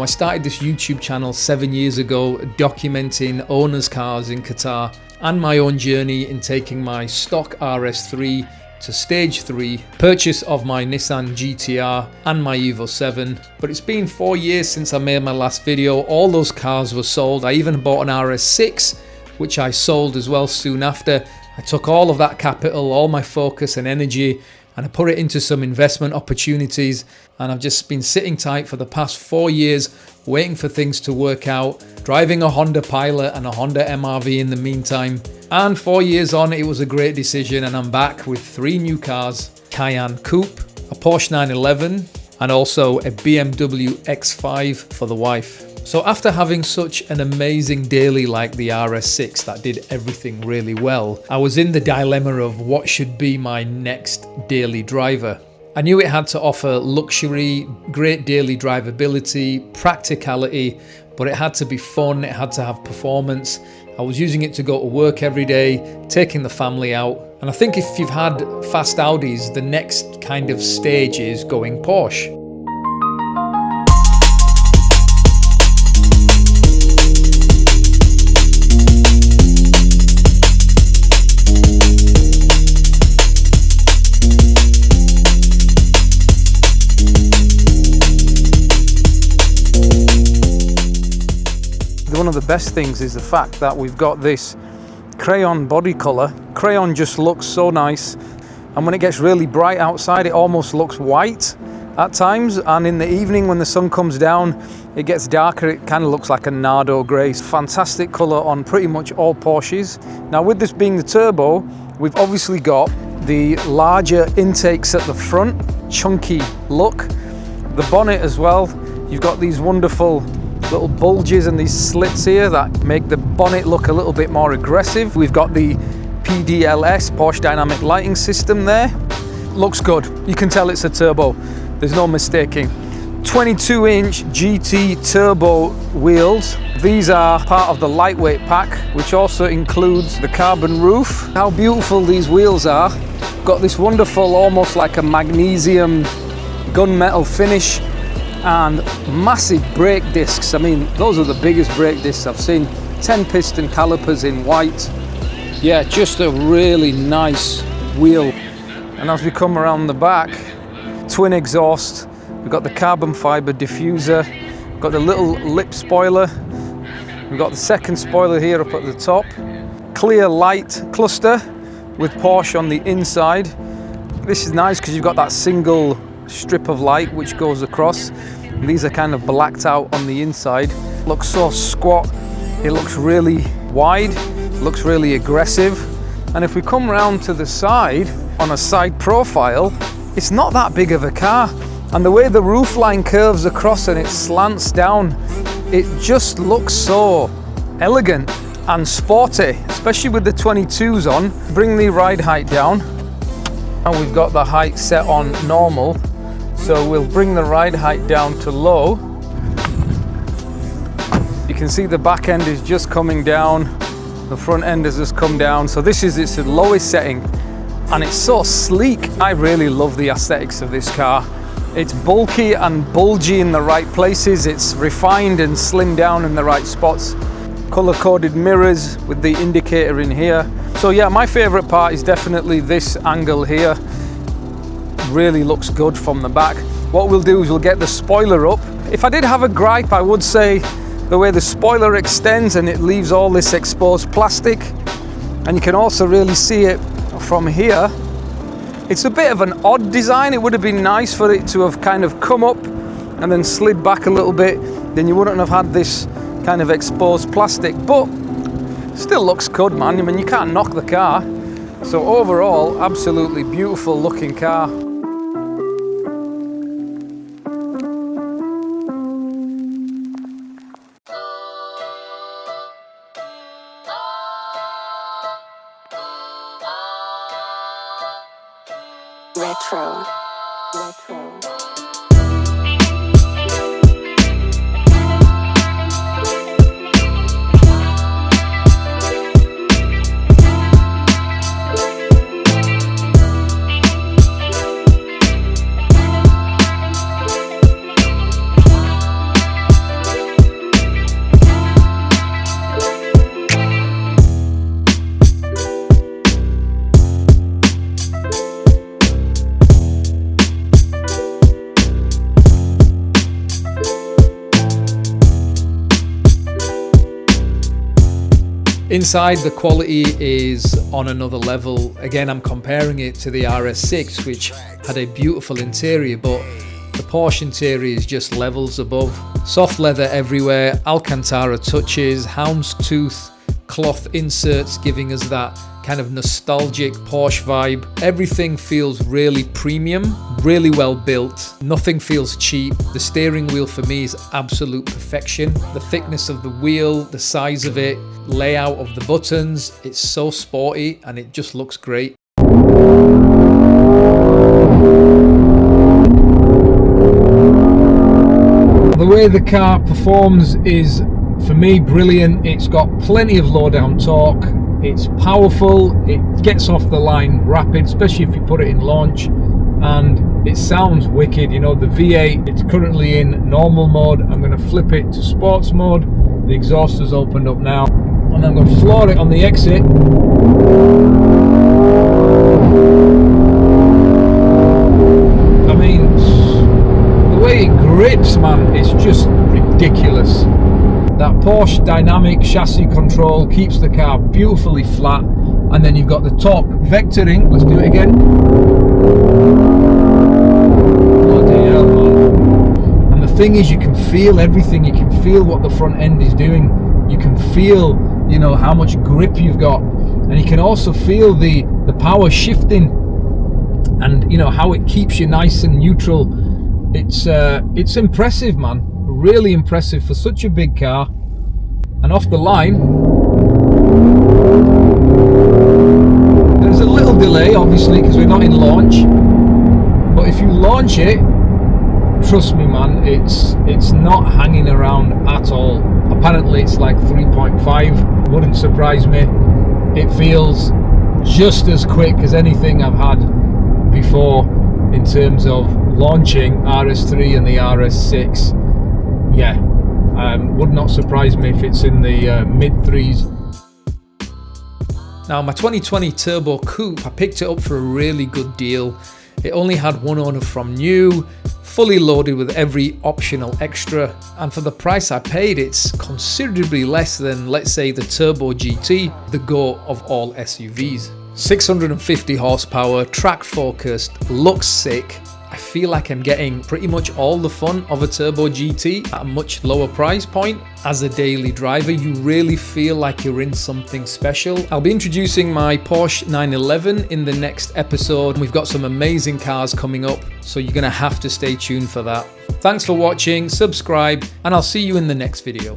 Now, I started this YouTube channel 7 years ago documenting owners' cars in Qatar and my own journey in taking my stock RS3 to stage 3, purchase of my Nissan GTR and my Evo 7. But it's been 4 years since I made my last video. All those cars were sold. I even bought an RS6, which I sold as well soon after. I took all of that capital, all my focus and energy, and I put it into some investment opportunities, and I've just been sitting tight for the past 4 years waiting for things to work out, driving a Honda Pilot and a Honda MRV in the meantime. And 4 years on, it was a great decision, and I'm back with 3 new cars: Cayenne Coupe, a Porsche 911, and also a BMW X5 for the wife. So after having such an amazing daily like the RS6 that did everything really well, I was in the dilemma of what should be my next daily driver. I knew it had to offer luxury, great daily drivability, practicality, but it had to be fun, it had to have performance. I was using it to go to work every day, taking the family out. And I think if you've had fast Audis, the next kind of stage is going Porsche. One of the best things is the fact that we've got this crayon body color. Crayon just looks so nice, and when it gets really bright outside, it almost looks white at times, and in the evening when the sun comes down, it gets darker. It kind of looks like a Nardo grey. Fantastic color on pretty much all Porsches. Now, with this being the turbo, we've obviously got the larger intakes at the front, chunky look. The bonnet as well, you've got these wonderful little bulges and these slits here that make the bonnet look a little bit more aggressive. We've got the PDLS, Porsche Dynamic Lighting System there. Looks good. You can tell it's a turbo. There's no mistaking. 22-inch GT turbo wheels. These are part of the lightweight pack, which also includes the carbon roof. How beautiful these wheels are. Got this wonderful, almost like a magnesium gunmetal finish, and massive brake discs. I mean, those are the biggest brake discs I've seen. 10 piston calipers in white. Yeah, just a really nice wheel. And as we come around the back, twin exhaust. We've got the carbon fiber diffuser. Got the little lip spoiler. We've got the second spoiler here up at the top. Clear light cluster with Porsche on the inside. This is nice because you've got that single strip of light which goes across. And these are kind of blacked out on the inside. Looks so squat. It looks really wide. Looks really aggressive. And if we come round to the side, on a side profile, it's not that big of a car. And the way the roof line curves across and it slants down, it just looks so elegant and sporty, especially with the 22s on. Bring the ride height down. And we've got the height set on normal. So we'll bring the ride height down to low. You can see the back end is just coming down. The front end has just come down. So this is its lowest setting, and it's so sleek. I really love the aesthetics of this car. It's bulky and bulgy in the right places. It's refined and slimmed down in the right spots. Color-coded mirrors with the indicator in here. So yeah, my favorite part is definitely this angle here. Really looks good from the back. What we'll do is we'll get the spoiler up. If I did have a gripe, I would say the way the spoiler extends and it leaves all this exposed plastic, and you can also really see it from here. It's a bit of an odd design. It would have been nice for it to have kind of come up and then slid back a little bit. Then you wouldn't have had this kind of exposed plastic, but still looks good, man. I mean, you can't knock the car. So overall, absolutely beautiful looking car. Retro. Inside, the quality is on another level. Again, I'm comparing it to the RS6, which had a beautiful interior, but the Porsche interior is just levels above. Soft leather everywhere, Alcantara touches, houndstooth cloth inserts, giving us that kind of nostalgic Porsche vibe. Everything feels really premium, really well built. Nothing feels cheap. The steering wheel for me is absolute perfection. The thickness of the wheel, the size of it, layout of the buttons, it's so sporty and it just looks great. The way the car performs is, for me, brilliant. It's got plenty of low down torque. It's powerful. It gets off the line rapid, especially if you put it in launch. And it sounds wicked. You know, the V8, it's currently in normal mode. I'm going to flip it to sports mode. The exhaust has opened up now. And I'm going to floor it on the exit. I mean, the way it grips, man, it's just ridiculous. That Porsche dynamic chassis control keeps the car beautifully flat, and then you've got the torque vectoring. Let's do it again. Bloody hell, man. And the thing is, you can feel everything. You can feel what the front end is doing. You can feel, you know, how much grip you've got, and you can also feel the power shifting, and you know how it keeps you nice and neutral. It's impressive, man. Really impressive for such a big car. And off the line, there's a little delay obviously because we're not in launch, but if you launch it, trust me, man, it's not hanging around at all. Apparently it's like 3.5. Wouldn't surprise me. It feels just as quick as anything I've had before in terms of launching RS3 and the RS6. Yeah, would not surprise me if it's in the mid threes. Now, my 2020 Turbo Coupe, I picked it up for a really good deal. It only had one owner from new, fully loaded with every optional extra, and for the price I paid, it's considerably less than, let's say, the Turbo GT, the GOAT of all SUVs. 650 horsepower, track focused, looks sick. I feel like I'm getting pretty much all the fun of a Turbo GT at a much lower price point. As a daily driver, you really feel like you're in something special. I'll be introducing my Porsche 911 in the next episode. We've got some amazing cars coming up, so you're gonna have to stay tuned for that. Thanks for watching, subscribe, and I'll see you in the next video.